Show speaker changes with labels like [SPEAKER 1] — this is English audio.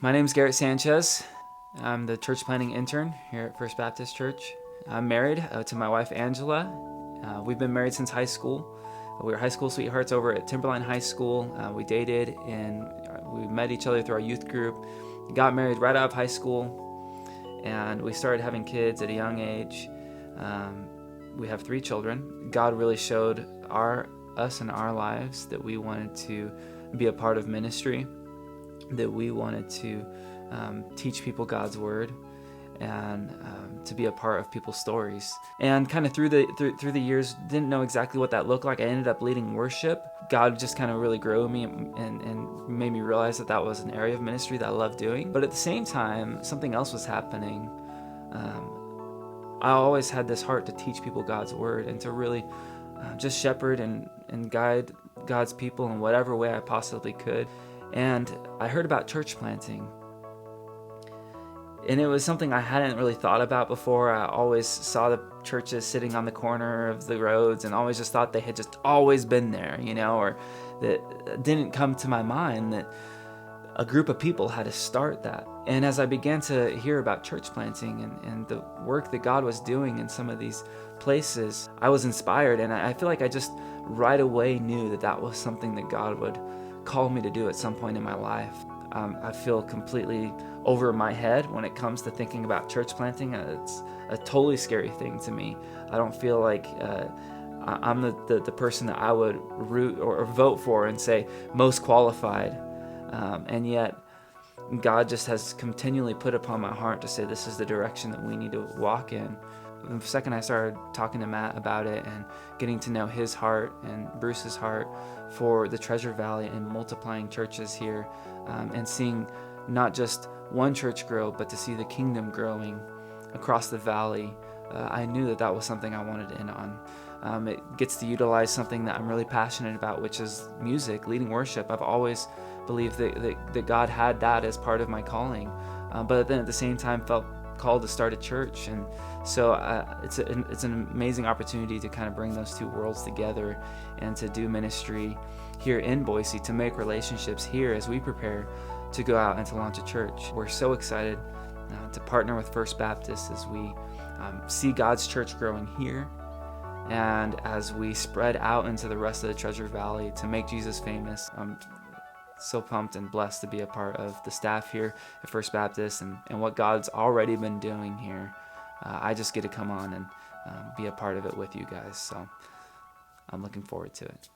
[SPEAKER 1] My name's Garrett Sanchez. I'm the church planting intern here at First Baptist Church. I'm married to my wife, Angela. We've been married since high school. We were high school sweethearts over at Timberline High School. We dated and we met each other through our youth group. Got married right out of high school, and we started having kids at a young age. We have 3 children. God really showed us in our lives that we wanted to be a part of ministry, that we wanted to teach people God's word, and to be a part of people's stories. And kind of through the years, didn't know exactly what that looked like. I ended up leading worship. God just kind of really grew me and made me realize that was an area of ministry that I loved doing. But at the same time, something else was happening. I always had this heart to teach people God's word and to really just shepherd and guide God's people in whatever way I possibly could. And I heard about church planting. And it was something I hadn't really thought about before. I always saw the churches sitting on the corner of the roads and always just thought they had just always been there, or that didn't come to my mind that a group of people had to start that. And as I began to hear about church planting and the work that God was doing in some of these places, I was inspired, and I feel like I just right away knew that was something that God would call me to do at some point in my life. I feel completely over my head when it comes to thinking about church planting. It's a totally scary thing to me. I don't feel like I'm the person that I would root or vote for and say most qualified. And yet God just has continually put upon my heart to say this is the direction that we need to walk in. The second I started talking to Matt about it and getting to know his heart and Bruce's heart for the Treasure Valley and multiplying churches here, and seeing not just one church grow, but to see the kingdom growing across the valley, I knew that was something I wanted in on. It gets to utilize something that I'm really passionate about, which is music, leading worship. I've always believed that God had that as part of my calling, but then at the same time felt called to start a church. And so it's an amazing opportunity to kind of bring those two worlds together and to do ministry here in Boise, to make relationships here as we prepare to go out and to launch a church. We're so excited to partner with First Baptist as we see God's church growing here, and as we spread out into the rest of the Treasure Valley to make Jesus famous. I'm so pumped and blessed to be a part of the staff here at First Baptist and what God's already been doing here. I just get to come on and be a part of it with you guys, so I'm looking forward to it.